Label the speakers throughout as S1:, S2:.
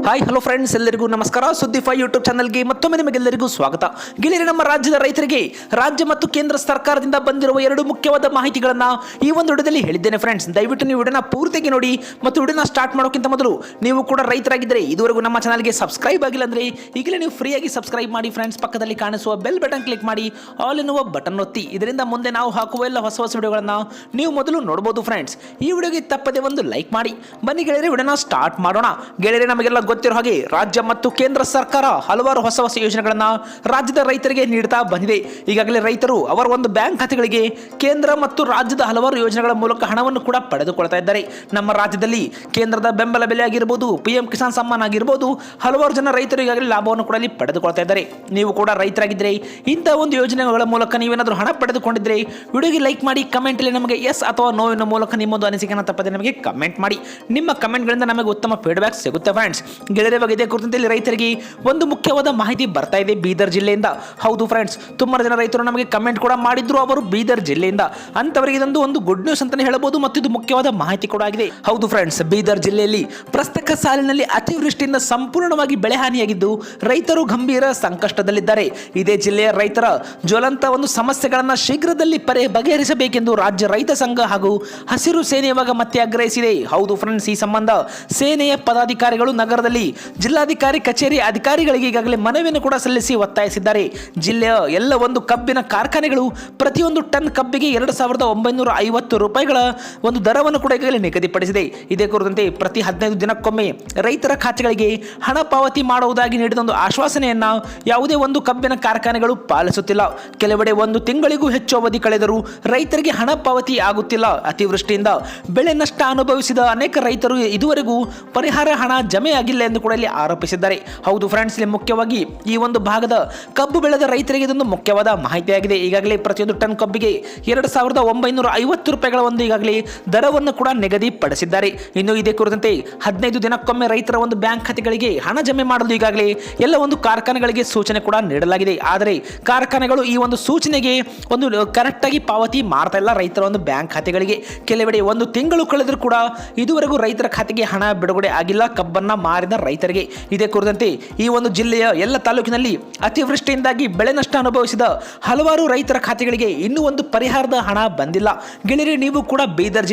S1: Hi hello friends, ಎಲ್ಲರಿಗೂ ನಮಸ್ಕಾರ. ಸುದ್ದಿ5 YouTube ಚಾನಲ್ಗೆ ಮತ್ತೊಮ್ಮೆ ನಿಮಗೆಲ್ಲರಿಗೂ ಸ್ವಾಗತ. ಗೆಳೆಯರೇ, ನಮ್ಮ ರಾಜ್ಯದ ರೈತರಿಗೆ ರಾಜ್ಯ ಮತ್ತು ಕೇಂದ್ರ ಸರ್ಕಾರದಿಂದ ಬಂದಿರುವ ಎರಡು ಮುಖ್ಯವಾದ ಮಾಹಿತಿಗಳನ್ನು ಈ ಒಂದು ವಿಡಿಯೋದಲ್ಲಿ ಹೇಳಿದ್ದೇನೆ. ಫ್ರೆಂಡ್ಸ್, ದಯವಿಟ್ಟು ನೀವು ವಿಡಿಯೋನ ಪೂರ್ತಿಯಾಗಿ ನೋಡಿ. ಮತ್ತು ವಿಡಿಯೋನ ಸ್ಟಾರ್ಟ್ ಮಾಡೋಕ್ಕಿಂತ ಮೊದಲು ನೀವು ಕೂಡ ರೈತರಾಗಿದ್ದರೆ ಇದುವರೆಗೂ ನಮ್ಮ ಚಾನಲ್ಗೆ ಸಬ್ಸ್ಕ್ರೈಬ್ ಆಗಿಲ್ಲ ಅಂದರೆ ಈಗಲೇ ನೀವು ಫ್ರೀಯಾಗಿ ಸಬ್ಸ್ಕ್ರೈಬ್ ಮಾಡಿ. ಫ್ರೆಂಡ್ಸ್, ಪಕ್ಕದಲ್ಲಿ ಕಾಣಿಸುವ ಬೆಲ್ ಬಟನ್ ಕ್ಲಿಕ್ ಮಾಡಿ, ಆಲ್ ಎನ್ನುವ ಬಟನ್ ಒತ್ತಿ. ಇದರಿಂದ ಮುಂದೆ ನಾವು ಹಾಕುವ ಎಲ್ಲ ಹೊಸ ಹೊಸ ವಿಡಿಯೋಗಳನ್ನು ನೀವು ಮೊದಲು ನೋಡಬಹುದು. ಫ್ರೆಂಡ್ಸ್, ಈ ವಿಡಿಯೋಗೆ ತಪ್ಪದೆ ಒಂದು ಲೈಕ್ ಮಾಡಿ. ಬನ್ನಿ ಗೆಳೆಯರೇ, ವಿಡಿಯೋನ ಸ್ಟಾರ್ಟ್ ಮಾಡೋಣ. ಗೆಳೆಯರೇ, ನಮಗೆಲ್ಲ ಗೊತ್ತಿರೋ ಹಾಗೆ ರಾಜ್ಯ ಮತ್ತು ಕೇಂದ್ರ ಸರ್ಕಾರ ಹಲವಾರು ಹೊಸ ಹೊಸ ಯೋಜನೆಗಳನ್ನು ರಾಜ್ಯದ ರೈತರಿಗೆ ನೀಡುತ್ತಾ ಬಂದಿದೆ. ಈಗಾಗಲೇ ರೈತರು ಅವರ ಒಂದು ಬ್ಯಾಂಕ್ ಖಾತೆಗಳಿಗೆ ಕೇಂದ್ರ ಮತ್ತು ರಾಜ್ಯದ ಹಲವಾರು ಯೋಜನೆಗಳ ಮೂಲಕ ಹಣವನ್ನು ಕೂಡ ಪಡೆದುಕೊಳ್ತಾ ಇದ್ದಾರೆ. ನಮ್ಮ ರಾಜ್ಯದಲ್ಲಿ ಕೇಂದ್ರದ ಬೆಂಬಲ ಬೆಲೆ ಆಗಿರಬಹುದು, PM ಕಿಸಾನ್ ಸಮ್ಮಾನ್ ಆಗಿರಬಹುದು, ಹಲವಾರು ಜನ ರೈತರು ಈಗಾಗಲೇ ಲಾಭವನ್ನು ಕೂಡ ಅಲ್ಲಿ ಪಡೆದುಕೊಳ್ತಾ ಇದ್ದಾರೆ. ನೀವು ಕೂಡ ರೈತರಾಗಿದ್ದರೆ ಇಂತಹ ಒಂದು ಯೋಜನೆಗಳ ಮೂಲಕ ನೀವೇನಾದರೂ ಹಣ ಪಡೆದುಕೊಂಡಿದ್ರೆ ವಿಡಿಯೋಗೆ ಲೈಕ್ ಮಾಡಿ. ಕಮೆಂಟಲ್ಲಿ ನಮಗೆ ಎಸ್ ಅಥವಾ ನೋ ಎನ್ನುವ ಮೂಲಕ ನಿಮ್ಮೊಂದು ಅನಿಸಿಕೆಯನ್ನು ತಪ್ಪದೆ ನಮಗೆ ಕಮೆಂಟ್ ಮಾಡಿ. ನಿಮ್ಮ ಕಮೆಂಟ್ಗಳಿಂದ ನಮಗೆ ಉತ್ತಮ ಫೀಡ್ಬ್ಯಾಕ್ ಸಿಗುತ್ತೆ. ಫ್ರೆಂಡ್ಸ್, ಗೆಳೆಯರ ಬಗ್ಗೆ ಇದೇ ಕುರಿತಂತೆ ರೈತರಿಗೆ ಒಂದು ಮುಖ್ಯವಾದ ಮಾಹಿತಿ ಬರ್ತಾ ಇದೆ ಬೀದರ್ ಜಿಲ್ಲೆಯಿಂದ. ಹೌದು ಫ್ರೆಂಡ್ಸ್, ತುಂಬಾ ಜನ ರೈತರು ನಮಗೆ ಕಮೆಂಟ್ ಕೂಡ ಮಾಡಿದ್ರು, ಅವರು ಬೀದರ್ ಜಿಲ್ಲೆಯಿಂದ. ಅಂತವರಿಗೆ ಇದೊಂದು ಒಂದು ಗುಡ್ ನ್ಯೂಸ್ ಅಂತಾನೆ ಹೇಳಬಹುದು ಮತ್ತು ಇದು ಮುಖ್ಯವಾದ ಮಾಹಿತಿ ಕೂಡ ಆಗಿದೆ. ಹೌದು ಫ್ರೆಂಡ್ಸ್, ಬೀದರ್ ಜಿಲ್ಲೆಯಲ್ಲಿ ಪ್ರಸಕ್ತ ಸಾಲಿನಲ್ಲಿ ಅತಿವೃಷ್ಟಿಯಿಂದ ಸಂಪೂರ್ಣವಾಗಿ ಬೆಳೆ ಹಾನಿಯಾಗಿದ್ದು ರೈತರು ಗಂಭೀರ ಸಂಕಷ್ಟದಲ್ಲಿದ್ದಾರೆ. ಇದೇ ಜಿಲ್ಲೆಯ ರೈತರ ಜ್ವಲಂತ ಒಂದು ಸಮಸ್ಯೆಗಳನ್ನು ಶೀಘ್ರದಲ್ಲಿ ಬಗೆಹರಿಸಬೇಕೆಂದು ರಾಜ್ಯ ರೈತ ಸಂಘ ಹಾಗೂ ಹಸಿರು ಸೇನೆ ಇವಾಗ ಮತ್ತೆ ಆಗ್ರಹಿಸಿದೆ. ಹೌದು ಫ್ರೆಂಡ್ಸ್, ಈ ಸಂಬಂಧ ಸೇನೆಯ ಪದಾಧಿಕಾರಿಗಳು ನಗರದಲ್ಲಿ ಜಿಲ್ಲಾಧಿಕಾರಿ ಕಚೇರಿ ಅಧಿಕಾರಿಗಳಿಗೆ ಈಗಾಗಲೇ ಮನವಿಯನ್ನು ಕೂಡ ಸಲ್ಲಿಸಿ ಒತ್ತಾಯಿಸಿದ್ದಾರೆ. ಜಿಲ್ಲೆಯ ಎಲ್ಲ ಒಂದು ಕಬ್ಬಿನ ಕಾರ್ಖಾನೆಗಳು ಪ್ರತಿಯೊಂದು ಟನ್ ಕಬ್ಬಿಗೆ 2,950 ರೂಪಾಯಿಗಳ ಒಂದು ದರವನ್ನು ಕೂಡ ಈಗಾಗಲೇ ನಿಗದಿಪಡಿಸಿದೆ. ಇದೇ ಕುರಿತಂತೆ ಪ್ರತಿ 15 ದಿನಕ್ಕೊಮ್ಮೆ ರೈತರ ಖಾತೆಗಳಿಗೆ ಹಣ ಪಾವತಿ ಮಾಡುವುದಾಗಿ ನೀಡಿದ ಒಂದು ಆಶ್ವಾಸನೆಯನ್ನ ಯಾವುದೇ ಒಂದು ಕಬ್ಬಿನ ಕಾರ್ಖಾನೆಗಳು ಪಾಲಿಸುತ್ತಿಲ್ಲ. ಕೆಲವೆಡೆ ಒಂದು ತಿಂಗಳಿಗೂ ಹೆಚ್ಚು ಅವಧಿ ಕಳೆದರೂ ರೈತರಿಗೆ ಹಣ ಪಾವತಿ ಆಗುತ್ತಿಲ್ಲ. ಅತಿವೃಷ್ಟಿಯಿಂದ ಬೆಳೆ ನಷ್ಟ ಅನುಭವಿಸಿದ ಅನೇಕ ರೈತರು ಇದುವರೆಗೂ ಪರಿಹಾರ ಹಣ ಜಮೆಯಾಗಿಲ್ಲ ಎಂದು ಕೂಡ ಇಲ್ಲಿ ಆರೋಪಿಸಿದ್ದಾರೆ. ಹೌದು ಫ್ರೆಂಡ್ಸ್, ಇಲ್ಲಿ ಮುಖ್ಯವಾಗಿ ಈ ಒಂದು ಭಾಗದ ಕಬ್ಬು ಬೆಳೆದ ರೈತರಿಗೆ ಇದೊಂದು ಮುಖ್ಯವಾದ ಮಾಹಿತಿಯಾಗಿದೆ. ಈಗಾಗಲೇ ಪ್ರತಿಯೊಂದು ಟನ್ ಕಬ್ಬಿಗೆ 2,950 ರೂಪಾಯಿಗಳ ಒಂದು ಈಗಾಗಲೇ ದರವನ್ನು ಕೂಡ ನಿಗದಿಪಡಿಸಿದ್ದಾರೆ. ಇನ್ನು ಇದೇ ಕುರಿತಂತೆ 15 ದಿನಕ್ಕೊಮ್ಮೆ ರೈತರ ಒಂದು ಬ್ಯಾಂಕ್ ಖಾತೆಗಳಿಗೆ ಹಣ ಜಮೆ ಮಾಡಲು ಈಗಾಗಲೇ ಎಲ್ಲ ಒಂದು ಕಾರ್ಖಾನೆಗಳಿಗೆ ಸೂಚನೆ ಕೂಡ ನೀಡಲಾಗಿದೆ. ಆದರೆ ಕಾರ್ಖಾನೆಗಳು ಈ ಒಂದು ಸೂಚನೆಗೆ ಒಂದು ಕರೆಕ್ಟ್ ಆಗಿ ಪಾವತಿ ಮಾಡ್ತಾ ಇಲ್ಲ ರೈತರ ಒಂದು ಬ್ಯಾಂಕ್ ಖಾತೆಗಳಿಗೆ. ಕೆಲವೆಡೆ ಒಂದು ತಿಂಗಳು ಕಳೆದರೂ ಕೂಡ ಇದುವರೆಗೂ ರೈತರ ಖಾತೆಗೆ ಹಣ ಬಿಡುಗಡೆ ಆಗಿಲ್ಲ ಕಬ್ಬನ್ನ ಮಾರಿದ ರೈತರಿಗೆ. ಇದೇ ಕುರಿತಂತೆ ಈ ಒಂದು ಜಿಲ್ಲೆಯ ಎಲ್ಲ ತಾಲೂಕಿನಲ್ಲಿ ಅತಿವೃಷ್ಟಿಯಿಂದಾಗಿ ಬೆಳೆ ನಷ್ಟ ಅನುಭವಿಸಿದ ಹಲವಾರು ರೈತರ ಖಾತೆಗಳಿಗೆ ಇನ್ನೂ ಒಂದು ಪರಿಹಾರದ ಹಣ ಬಂದಿಲ್ಲ. ಗೆಳೆಯರೇ, ನೀವು ಕೂಡ ಬೀದರ್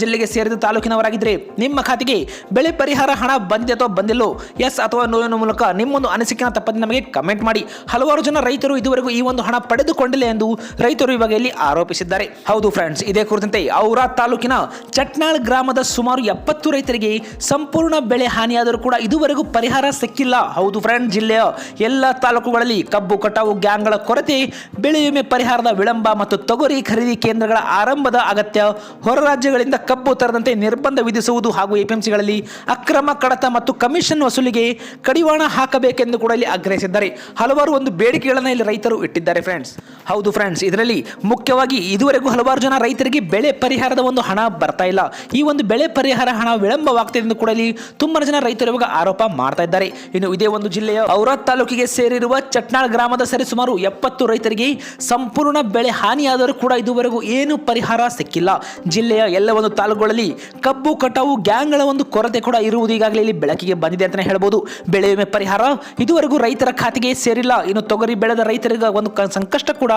S1: ಜಿಲ್ಲೆಗೆ ಸೇರಿದ ತಾಲೂಕಿನವರಾಗಿದ್ದರೆ ನಿಮ್ಮ ಖಾತೆಗೆ ಬೆಳೆ ಪರಿಹಾರ ಹಣ ಬಂದಿದೆ ಅಥವಾ ಬಂದಿಲ್ಲೋ, ಎಸ್ ಅಥವಾ ನೋ ಎನ್ನುವ ಮೂಲಕ ನಿಮ್ಮೊಂದು ಅನಿಸಿಕೆಯನ್ನು ತಪ್ಪದೆ ನಮಗೆ ಕಮೆಂಟ್ ಮಾಡಿ. ಹಲವಾರು ಜನ ರೈತರು ಇದುವರೆಗೂ ಈ ಒಂದು ಹಣ ಪಡೆದುಕೊಂಡಿಲ್ಲ ಎಂದು ರೈತರು ಇವಾಗ ಇಲ್ಲಿ ಆರೋಪಿಸಿದ್ದಾರೆ. ಹೌದು ಫ್ರೆಂಡ್ಸ್, ಇದೇ ಕುರಿತಂತೆ ಔರಾದ್ ತಾಲೂಕಿನ ಚಟ್ನಾಳ್ ಗ್ರಾಮದ ಸುಮಾರು 70 ರೈತರಿಗೆ ಸಂಪೂರ್ಣ ಬೆಳೆ ಹಾನಿಯಾದರೂ ಕೂಡ ಇದುವರೆಗೂ ಪರಿಹಾರ ಸಿಕ್ಕಿಲ್ಲ. ಹೌದು ಫ್ರೆಂಡ್ಸ್, ಜಿಲ್ಲೆಯ ಎಲ್ಲ ತಾಲೂಕುಗಳಲ್ಲಿ ಕಬ್ಬು ಕಟಾವು ಗ್ಯಾಂಗ್ಗಳ ಕೊರತೆ, ಬೆಳೆ ವಿಮೆ ಪರಿಹಾರದ ವಿಳಂಬ ಮತ್ತು ತೊಗರಿ ಖರೀದಿ ಕೇಂದ್ರಗಳ ಆರಂಭದ ಅಗತ್ಯ, ಹೊರ ರಾಜ್ಯಗಳಿಂದ ಕಬ್ಬು ತರದಂತೆ ನಿರ್ಬಂಧ ವಿಧಿಸುವುದು ಹಾಗೂ APMCಗಳಲ್ಲಿ ಅಕ್ರಮ ಕಡತ ಮತ್ತು ಕಮಿಷನ್ ವಸೂಲಿಗೆ ಕಡಿವಾಣ ಹಾಕಬೇಕೆಂದು ಕೂಡ ಇಲ್ಲಿ ಆಗ್ರಹಿಸಿದ್ದಾರೆ. ಹಲವಾರು ಒಂದು ಬೇಡಿಕೆಗಳನ್ನು ಇಲ್ಲಿ ರೈತರು ಇಟ್ಟಿದ್ದಾರೆ. ಫ್ರೆಂಡ್ಸ್, ಹೌದು ಫ್ರೆಂಡ್ಸ್, ಇದರಲ್ಲಿ ಮುಖ್ಯವಾಗಿ ಇದುವರೆಗೂ ಹಲವಾರು ಜನ ರೈತರಿಗೆ ಬೆಳೆ ಪರಿಹಾರದ ಒಂದು ಹಣ ಬರ್ತಾ ಇಲ್ಲ. ಈ ಒಂದು ಬೆಳೆ ಪರಿಹಾರ ಹಣ ವಿಳಂಬವಾಗ್ತಿದೆ ಎಂದು ಕೂಡ ಇಲ್ಲಿ ತುಂಬಾ ಜನ ರೈತರು ಇವಾಗ ಆರೋಪ ಮಾಡ್ತಾ ಇದ್ದಾರೆ. ಇನ್ನು ಇದೇ ಒಂದು ಜಿಲ್ಲೆಯ ಔರಾದ್ ತಾಲೂಕಿಗೆ ಸೇರಿರುವ ಚಟ್ನಾಳ್ ಗ್ರಾಮದ ಸರಿಸುಮಾರು 70 ರೈತರಿಗೆ ಸಂಪೂರ್ಣ ಬೆಳೆ ಹಾನಿಯಾದರೂ ಕೂಡ ಇದುವರೆಗೂ ಏನು ಪರಿಹಾರ ಸಿಕ್ಕಿಲ್ಲ. ಜಿಲ್ಲೆಯ ಎಲ್ಲ ಒಂದು ತಾಲೂಕುಗಳಲ್ಲಿ ಕಬ್ಬು ಕಟಾವು ಗ್ಯಾಂಗ್ಗಳ ಒಂದು ಕೊರತೆ ಕೂಡ ಇರುವುದು ಈಗಾಗಲೇ ಇಲ್ಲಿ ಬೆಳಕಿಗೆ ಬಂದಿದೆ ಅಂತಾನೆ ಹೇಳ್ಬೋದು. ಬೆಳೆ ವಿಮೆ ಪರಿಹಾರ ಇದುವರೆಗೂ ರೈತರ ಖಾತೆಗೆ ಸೇರಿಲ್ಲ. ಇನ್ನು ತೊಗರಿ ಬೆಳೆದ ರೈತರಿಗೆ ಒಂದು ಸಂಕಷ್ಟ ಕೂಡ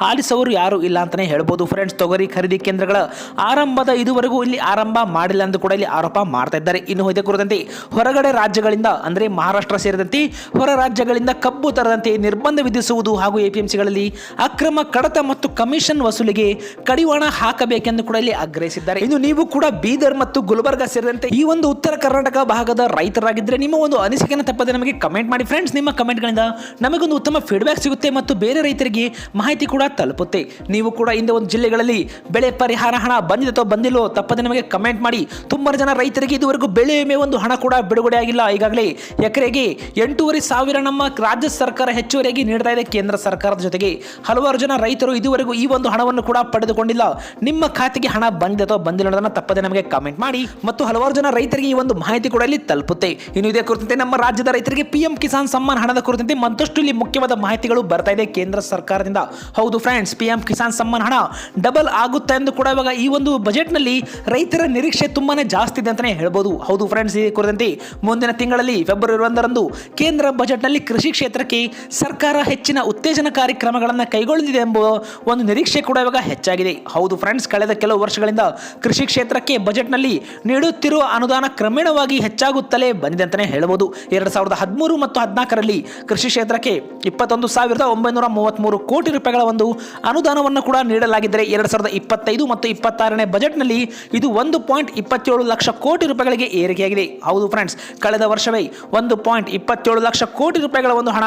S1: ಆಲಿಸುವವರು ಯಾರು ಇಲ್ಲ ಅಂತಾನೆ ಹೇಳ್ಬೋದು. ಫ್ರೆಂಡ್ಸ್, ತೊಗರಿ ಖರೀದಿ ಕೇಂದ್ರಗಳ ಆರಂಭದ ಇದುವರೆಗೂ ಇಲ್ಲಿ ಆರಂಭ ಮಾಡಿಲ್ಲ ಎಂದು ಕೂಡ ಇಲ್ಲಿ ಆರೋಪ ಮಾಡ್ತಾ ಇದ್ದಾರೆ. ಇನ್ನು ಇದೇ ಕುರಿತಂತೆ ಹೊರಗಡೆ ರಾಜ್ಯಗಳಿಂದ ಅಂದರೆ ಮಹಾರಾಷ್ಟ್ರ ಸೇರಿದಂತೆ ಹೊರ ರಾಜ್ಯಗಳಿಂದ ಕಬ್ಬು ತರದಂತೆ ನಿರ್ಬಂಧ ವಿಧಿಸುವುದು ಹಾಗೂ APMCಗಳಲ್ಲಿ ಅಕ್ರಮ ಕಡತ ಮತ್ತು ಕಮಿಷನ್ ವಸೂಲಿಗೆ ಕಡಿವಾಣ ಹಾಕಬೇಕೆಂದು ಕೂಡ ಇಲ್ಲಿ ಆಗ್ರಹಿಸಿದ್ದಾರೆ. ಇನ್ನು ನೀವು ಕೂಡ ಬೀದರ್ ಮತ್ತು ಗುಲ್ಬರ್ಗ ಸೇರಿದಂತೆ ಈ ಒಂದು ಉತ್ತರ ಕರ್ನಾಟಕ ಭಾಗದ ರೈತರಾಗಿದ್ದರೆ ನಿಮ್ಮ ಒಂದು ಅನಿಸಿಕೆಯನ್ನು ತಪ್ಪದೆ ನಮಗೆ ಕಮೆಂಟ್ ಮಾಡಿ. ಫ್ರೆಂಡ್ಸ್, ನಿಮ್ಮ ಕಮೆಂಟ್ಗಳಿಂದ ನಮಗೊಂದು ಉತ್ತಮ ಫೀಡ್ಬ್ಯಾಕ್ ಸಿಗುತ್ತೆ ಮತ್ತು ಬೇರೆ ರೈತರಿಗೆ ಮಾಹಿತಿ ಕೂಡ ತಲುಪುತ್ತೆ. ನೀವು ಕೂಡ ಇಂದ ಒಂದು ಜಿಲ್ಲೆಗಳಲ್ಲಿ ಬೆಳೆ ಪರಿಹಾರ ಹಣ ಬಂದಿದೆ ಅಥವಾ ಬಂದಿಲ್ಲೋ ತಪ್ಪದೆ ನಮಗೆ ಕಮೆಂಟ್ ಮಾಡಿ. ತುಂಬಾ ಜನ ರೈತರಿಗೆ ಇದುವರೆಗೂ ಬೆಳೆ ವಿಮೆ ಒಂದು ಹಣ ಕೂಡ ಬಿಡುಗಡೆ ಆಗಿಲ್ಲ. ಈಗಾಗಲೇ ಎಕರೆಗೆ 8,500 ನಮ್ಮ ರಾಜ್ಯ ಸರ್ಕಾರ ಹೆಚ್ಚುವರಿಯಾಗಿ ನೀಡ್ತಾ ಇದೆ ಕೇಂದ್ರ ಸರ್ಕಾರದ ಜೊತೆಗೆ. ಹಲವಾರು ಜನ ರೈತರು ಇದುವರೆಗೂ ಈ ಒಂದು ಹಣವನ್ನು ಕೂಡ ಪಡೆದುಕೊಂಡಿಲ್ಲ. ನಿಮ್ಮ ಖಾತೆಗೆ ಹಣ ಬಂದಿದೆ ಅಥವಾ ಬಂದಿಲ್ಲ ಅನ್ನೋದನ್ನ ತಪ್ಪದೆ ನಮಗೆ ಕಮೆಂಟ್ ಮಾಡಿ ಮತ್ತು ಹಲವಾರು ಜನ ರೈತರಿಗೆ ಈ ಒಂದು ಮಾಹಿತಿ ಕೂಡ ಇಲ್ಲಿ ತಲುಪುತ್ತೆ. ಇನ್ನು ಇದೇ ಕುರಿತಂತೆ ನಮ್ಮ ರಾಜ್ಯದ ರೈತರಿಗೆ PM ಕಿಸಾನ್ ಸಮ್ಮಾನ್ ಹಣದ ಕುರಿತಂತೆ ಮತ್ತಷ್ಟು ಇಲ್ಲಿ ಮುಖ್ಯವಾದ ಮಾಹಿತಿಗಳು ಬರ್ತಾ ಇದೆ ಕೇಂದ್ರ ಸರ್ಕಾರದಿಂದ. ಹೌದು ಫ್ರೆಂಡ್ಸ್, PM ಕಿಸಾನ್ ಸಮ್ಮಾನ್ ಹಣ ಡಬಲ್ ಆಗುತ್ತೆ ಎಂದು ಕೂಡ ಇವಾಗ ಈ ಒಂದು ಬಜೆಟ್ನಲ್ಲಿ ರೈತರ ನಿರೀಕ್ಷೆ ತುಂಬಾನೇ ಜಾಸ್ತಿ ಇದೆ ಅಂತಾನೆ ಹೇಳ್ಬೋದು. ಹೌದು ಫ್ರೆಂಡ್ಸ್, ಈ ಕುರಿತಂತೆ ಮುಂದಿನ ತಿಂಗಳಲ್ಲಿ ಫೆಬ್ರವರಿ 1ರಂದು ಕೇಂದ್ರ ಬಜೆಟ್ನಲ್ಲಿ ಕೃಷಿ ಕ್ಷೇತ್ರಕ್ಕೆ ಸರ್ಕಾರ ಹೆಚ್ಚಿನ ಉತ್ತೇಜನ ಕಾರ್ಯಕ್ರಮಗಳನ್ನು ಕೈಗೊಳ್ಳಲಿದೆ ಎಂಬ ಒಂದು ನಿರೀಕ್ಷೆ ಕೂಡ ಇವಾಗ ಹೆಚ್ಚಾಗಿದೆ. ಹೌದು ಫ್ರೆಂಡ್ಸ್, ಕಳೆದ ಕೆಲವು ವರ್ಷಗಳಿಂದ ಕೃಷಿ ಕ್ಷೇತ್ರಕ್ಕೆ ಬಜೆಟ್ನಲ್ಲಿ ನೀಡುತ್ತಿರುವ ಅನುದಾನ ಕ್ರಮೇಣವಾಗಿ ಹೆಚ್ಚಾಗುತ್ತಲೇ ಬಂದಿದೆ ಅಂತಲೇ ಹೇಳಬಹುದು. 2013 ಮತ್ತು 2014ರಲ್ಲಿ ಕೃಷಿ ಕ್ಷೇತ್ರಕ್ಕೆ 21,933 ಕೋಟಿ ರೂಪಾಯಿಗಳ ಒಂದು ಅನುದಾನವನ್ನು ಕೂಡ ನೀಡಲಾಗಿದ್ದರೆ 2025 ಮತ್ತು 26ನೇ ಬಜೆಟ್ನಲ್ಲಿ ಇದು 1.27 ಲಕ್ಷ ಕೋಟಿ ರೂಪಾಯಿಗಳಿಗೆ ಏರಿಕೆಯಾಗಿದೆ. ಹೌದು ಫ್ರೆಂಡ್ಸ್, ಕಳೆದ ವರ್ಷವೇ 1.27 ಲಕ್ಷ ಕೋಟಿ ರೂಪಾಯಿಗಳ ಒಂದು ಹಣ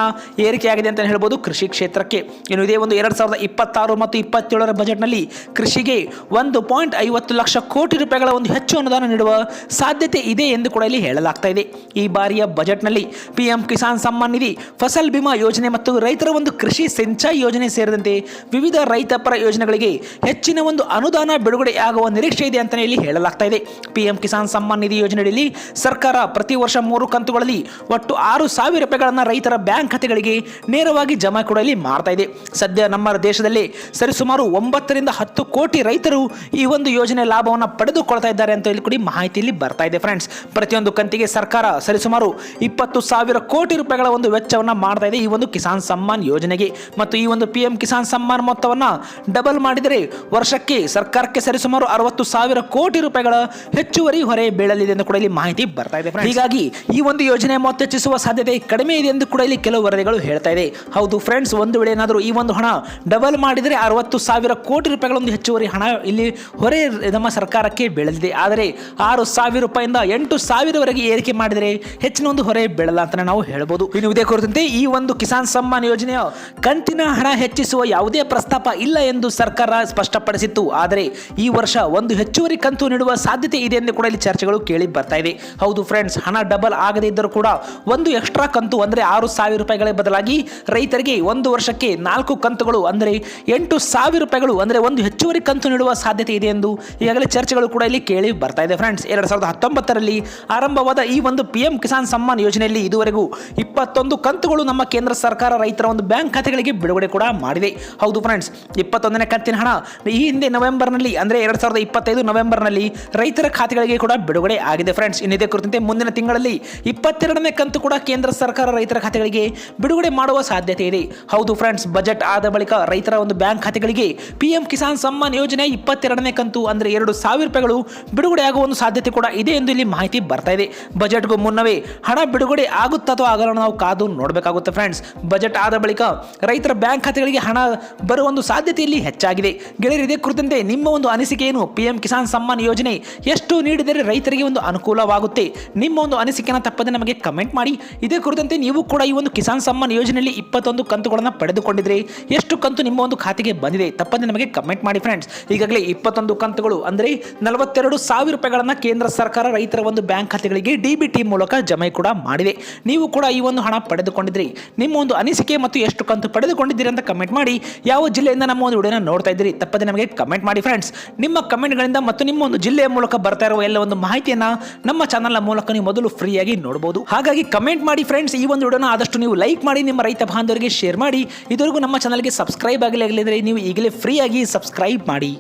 S1: ಏರಿಕೆಯಾಗಿದೆ ಅಂತ ಹೇಳ್ಬೋದು ಕೃಷಿ ಕ್ಷೇತ್ರಕ್ಕೆ. ಇನ್ನು ಇದೇ ಒಂದು 2026 ಮತ್ತು 27ರ ಬಜೆಟ್ನಲ್ಲಿ ಕೃಷಿಗೆ 1.50 ಲಕ್ಷ ಕೋಟಿ ರೂಪಾಯಿಗಳ ಒಂದು ಹೆಚ್ಚು ಅನುದಾನ ನೀಡುವ ಸಾಧ್ಯತೆ ಇದೆ ಎಂದು ಕೂಡ ಇಲ್ಲಿ ಹೇಳಲಾಗ್ತಾ ಇದೆ. ಈ ಬಾರಿಯ ಬಜೆಟ್ನಲ್ಲಿ ಪಿಎಂ ಕಿಸಾನ್ ಸಮ್ಮಾನ್ ನಿಧಿ, ಫಸಲ್ ಬಿಮಾ ಯೋಜನೆ ಮತ್ತು ರೈತರ ಒಂದು ಕೃಷಿ ಸಿಂಚಾಯಿ ಯೋಜನೆ ಸೇರಿದಂತೆ ವಿವಿಧ ರೈತಪರ ಯೋಜನೆಗಳಿಗೆ ಹೆಚ್ಚಿನ ಒಂದು ಅನುದಾನ ಬಿಡುಗಡೆಯಾಗುವ ನಿರೀಕ್ಷೆ ಇದೆ ಅಂತ ಇಲ್ಲಿ ಹೇಳಲಾಗ್ತಾ ಇದೆ. ಪಿಎಂ ಕಿಸಾನ್ ಸಮ್ಮಾನ್ ನಿಧಿ ಯೋಜನೆಯಲ್ಲಿ ಸರ್ಕಾರ ಪ್ರತಿ ವರ್ಷ 3 ಕಂತುಗಳಲ್ಲಿ ಒಟ್ಟು 6,000 ರೂಪಾಯಿಗಳನ್ನು ರೈತರ ಬ್ಯಾಂಕ್ ಖಾತೆಗಳಿಗೆ ನೇರವಾಗಿ ಜಮಾ ಕೂಡ ಇಲ್ಲಿ ಮಾಡ್ತಾ ಇದೆ. ಸದ್ಯ ನಮ್ಮ ದೇಶದಲ್ಲಿ ಸರಿಸುಮಾರು 9 ರಿಂದ 10 ಕೋಟಿ ರೈತರು ಈ ಒಂದು ಯೋಜನೆ ಲಾಭವನ್ನು ಪಡೆದುಕೊಳ್ತಾ ಇದ್ದಾರೆ ಅಂತ ಇಲ್ಲಿ ಕೂಡ ಮಾಹಿತಿಯಲ್ಲಿ ಬರ್ತಾ ಇದೆ ಫ್ರೆಂಡ್ಸ್. ಪ್ರತಿಯೊಂದು ಕಂತಿಗೆ ಸರ್ಕಾರ ಸರಿಸುಮಾರು 20,000 ಕೋಟಿ ರೂಪಾಯಿಗಳ ಒಂದು ವೆಚ್ಚವನ್ನು ಮಾಡ್ತಾ ಇದೆ ಈ ಒಂದು ಕಿಸಾನ್ ಸಮ್ಮಾನ್ ಯೋಜನೆಗೆ. ಮತ್ತು ಈ ಒಂದು ಪಿಎಂ ಕಿಸಾನ್ ಸಮ್ಮಾನ್ ಮೊತ್ತವನ್ನು ಡಬಲ್ ಮಾಡಿದರೆ ವರ್ಷಕ್ಕೆ ಸರ್ಕಾರಕ್ಕೆ ಸರಿಸುಮಾರು 60,000 ಕೋಟಿ ರೂಪಾಯಿಗಳ ಹೆಚ್ಚುವರಿ ಹೊರೆ ಬೀಳಲಿದೆ ಎಂದು ಕೂಡ ಇಲ್ಲಿ ಮಾಹಿತಿ ಬರ್ತಾ ಇದೆ. ಹೀಗಾಗಿ ಈ ಒಂದು ಯೋಜನೆ ಮೊತ್ತ ಹೆಚ್ಚಿಸುವ ಸಾಧ್ಯತೆ ಕಡಿಮೆ ಇದೆ ಎಂದು ಕೂಡ ಇಲ್ಲಿ ಕೆಲವು ವರದಿಗಳು ಹೇಳ್ತಾ ಇದೆ. ಹೌದು ಫ್ರೆಂಡ್ಸ್, ಒಂದು ವೇಳೆ ಏನಾದರೂ ಈ ಒಂದು ಹಣ ಡಬಲ್ ಮಾಡಿದರೆ 60,000 ಕೋಟಿ ರೂಪಾಯಿಗಳ ಒಂದು ಹೆಚ್ಚುವರಿ ಹಣ ಇಲ್ಲಿ ಹೊರೆ ನಮ್ಮ ಸರ್ಕಾರಕ್ಕೆ ಬೀಳಲಿದೆ. ಆದರೆ 6,000 ರೂಪಾಯಿಂದ 8,000ವರೆಗೆ ಏರಿಕೆ ಮಾಡಿದರೆ ಹೆಚ್ಚಿನ ಒಂದು ಹೊರೆ ಬೀಳಲ್ಲ ಅಂತ ನಾವು ಹೇಳಬಹುದು. ಇನ್ನು ಇದೇ ಕುರಿತಂತೆ ಈ ಒಂದು ಕಿಸಾನ್ ಸಮ್ಮಾನ್ ಯೋಜನೆಯ ಕಂತಿನ ಹಣ ಹೆಚ್ಚಿಸುವ ಯಾವುದೇ ಪ್ರಸ್ತಾಪ ಇಲ್ಲ ಎಂದು ಸರ್ಕಾರ ಸ್ಪಷ್ಟಪಡಿಸಿತ್ತು. ಆದರೆ ಈ ವರ್ಷ ಒಂದು ಹೆಚ್ಚುವರಿ ಕಂತು ನೀಡುವ ಸಾಧ್ಯತೆ ಇದೆ ಎಂದು ಕೂಡ ಇಲ್ಲಿ ಚರ್ಚೆಗಳು ಕೇಳಿ ಬರ್ತಾ ಇದೆ. ಹೌದು ಫ್ರೆಂಡ್ಸ್, ಹಣ ಡಬಲ್ ಆಗದೇ ಇದ್ದರೂ ಕೂಡ ಒಂದು ಎಕ್ಸ್ಟ್ರಾ ಕಂತು ಅಂದರೆ 6,000 ರೂಪಾಯಿಗಳ ಬದಲಾಗಿ ರೈತರಿಗೆ ಒಂದು ವರ್ಷಕ್ಕೆ 4 ಕಂತುಗಳು ಅಂದರೆ 8,000 ರೂಪಾಯಿಗಳು ಅಂದರೆ ಒಂದು ಹೆಚ್ಚುವರಿ ಕಂತು ನೀಡುವ ಸಾಧ್ಯತೆ ಇದೆ ಎಂದು ಈಗಾಗಲೇ ಚರ್ಚೆಗಳು ಕೂಡ ಇಲ್ಲಿ ಕೇಳಿ ಬರ್ತಾ ಇದೆ ಫ್ರೆಂಡ್ಸ್. 2019ರಲ್ಲಿ ಆರಂಭವಾದ ಈ ಒಂದು ಪಿಎಂ ಕಿಸಾನ್ ಸಮ್ಮಾನ್ ಯೋಜನೆಯಲ್ಲಿ ಇದುವರೆಗೂ 21 ಕಂತುಗಳು ನಮ್ಮ ಕೇಂದ್ರ ಸರ್ಕಾರ ರೈತರ ಒಂದು ಬ್ಯಾಂಕ್ ಖಾತೆಗಳಿಗೆ ಬಿಡುಗಡೆ ಕೂಡ ಮಾಡಿದೆ. ಹೌದು ಫ್ರೆಂಡ್ಸ್, 21ನೇ ಕಂತಿನ ಹಣ ಈ ಹಿಂದೆ ನವೆಂಬರ್ನಲ್ಲಿ ಅಂದರೆ 2025 ನವೆಂಬರ್ನಲ್ಲಿ ರೈತರ ಖಾತೆಗಳಿಗೆ ಕೂಡ ಬಿಡುಗಡೆ ಆಗಿದೆ ಫ್ರೆಂಡ್ಸ್. ಇನ್ನಿದೇ ಕುರಿತಂತೆ ಮುಂದಿನ ತಿಂಗಳಲ್ಲಿ 22ನೇ ಕಂತು ಕೂಡ ಕೇಂದ್ರ ಸರ್ಕಾರ ರೈತರ ಖಾತೆಗಳಿಗೆ ಬಿಡುಗಡೆ ಮಾಡುವ ಸಾಧ್ಯತೆ ಇದೆ. ಹೌದು ಫ್ರೆಂಡ್ಸ್, ಬಜೆಟ್ ಆದ ಬಳಿಕ ರೈತರ ಒಂದು ಬ್ಯಾಂಕ್ ಖಾತೆಗಳಿಗೆ ಪಿಎಂ ಕಿಸಾನ್ ಸಮ್ಮಾನ್ ಯೋಜನೆ 22ನೇ ಕಂತು ಅಂದರೆ 2,000 ರೂಪಾಯಿಗಳು ಬಿಡುಗಡೆ ಆಗುವ ಒಂದು ಸಾಧ್ಯತೆ ಕೂಡ ಇದೆ ಎಂದು ಇಲ್ಲಿ ಮಾಹಿತಿ ಬರ್ತಾ ಇದೆ. ಬಜೆಟ್ಗೂ ಮುನ್ನವೇ ಹಣ ಬಿಡುಗಡೆ ಆಗುತ್ತಾ ಅಥವಾ ಆಗಲ್ಲ ನಾವು ಕಾದು ನೋಡಬೇಕಾಗುತ್ತೆ ಫ್ರೆಂಡ್ಸ್. ಬಜೆಟ್ ಆದ ಬಳಿಕ ರೈತರ ಬ್ಯಾಂಕ್ ಖಾತೆಗಳಿಗೆ ಹಣ ಬರುವ ಒಂದು ಸಾಧ್ಯತೆಯಲ್ಲಿ ಹೆಚ್ಚಾಗಿದೆ. ಗೆಳೆಯರು, ಇದೇ ಕುರಿತಂತೆ ನಿಮ್ಮ ಒಂದು ಅನಿಸಿಕೆ ಏನು? ಪಿಎಂ ಕಿಸಾನ್ ಸಮ್ಮಾನ್ ಯೋಜನೆ ಎಷ್ಟು ನೀಡಿದರೆ ರೈತರಿಗೆ ಒಂದು ಅನುಕೂಲವಾಗುತ್ತೆ? ನಿಮ್ಮ ಒಂದು ಅನಿಸಿಕೆಯನ್ನು ತಪ್ಪದೆ ನಮಗೆ ಕಮೆಂಟ್ ಮಾಡಿ. ಇದೇ ಕುರಿತಂತೆ ನೀವು ಕೂಡ ಈ ಒಂದು ಕಿಸಾನ್ ಸಮ್ಮಾನ್ ಯೋಜನೆಯಲ್ಲಿ 21 ಕಂತುಗಳನ್ನು ಪಡೆದುಕೊಂಡಿದ್ರೆ ಎಷ್ಟು ಕಂತು ನಿಮ್ಮ ಒಂದು ಖಾತೆಗೆ ಬಂದಿದೆ ತಪ್ಪದೆ ನಮಗೆ ಕಮೆಂಟ್ ಮಾಡಿ ಫ್ರೆಂಡ್ಸ್. ಈಗಾಗಲೇ 21 ಕಂತುಗಳು ಅಂದರೆ 42,000 ರೂಪಾಯಿಗಳನ್ನು ಕೇಂದ್ರ ಸರ್ಕಾರ ರೈತರ ಒಂದು ಬ್ಯಾಂಕ್ ಖಾತೆಗಳಿಗೆ ಡಿಬಿಟಿ ಮೂಲಕ ಜಮೆ ಕೂಡ ಮಾಡಿದೆ. ನೀವು ಕೂಡ ಈ ಒಂದು ಹಣ ಪಡೆದುಕೊಂಡಿದ್ರಿ, ನಿಮ್ಮ ಒಂದು ಅನಿಸಿಕೆ ಮತ್ತು ಎಷ್ಟು ಕಂತು ಪಡೆದುಕೊಂಡಿದ್ದೀರಿ ಅಂತ ಕಮೆಂಟ್ ಮಾಡಿ. ಯಾವ ಜಿಲ್ಲೆಯಿಂದ ನಮ್ಮ ಒಂದು ವಿಡಿಯೋನ ನೋಡ್ತಾ ಇದ್ದೀರಿ ತಪ್ಪದೆ ನಮಗೆ ಕಮೆಂಟ್ ಮಾಡಿ ಫ್ರೆಂಡ್ಸ್. ನಿಮ್ಮ ಕಮೆಂಟ್ಗಳಿಂದ ಮತ್ತು ನಿಮ್ಮ ಒಂದು ಜಿಲ್ಲೆಯ ಮೂಲಕ ಬರ್ತಾ ಇರುವ ಎಲ್ಲ ಒಂದು ಮಾಹಿತಿಯನ್ನು ನಮ್ಮ ಚಾನಲ್ನ ಮೂಲಕ ನೀವು ಮೊದಲು ಫ್ರೀಯಾಗಿ ನೋಡಬಹುದು. ಹಾಗಾಗಿ ಕಮೆಂಟ್ ಮಾಡಿ ಫ್ರೆಂಡ್ಸ್. ಈ ಒಂದು ವಿಡಿಯೋನ ಆದಷ್ಟು ನೀವು ಲೈಕ್ ಮಾಡಿ, ನಿಮ್ಮ ರೈತ ಬಾಂಧವರಿಗೆ ಶೇರ್ ಮಾಡಿ. ಇದುವರೆಗೂ ನಮ್ಮ ಚಾನಲ್ಗೆ ಸಬ್ಸ್ಕ್ರೈಬ್ ಆಗಲಿದ್ರೆ ನೀವು ಈಗಲೇ ಫ್ರೀಯಾಗಿ ಸಬ್ಸ್ಕ್ರೈಬ್ ಮಾಡಿ.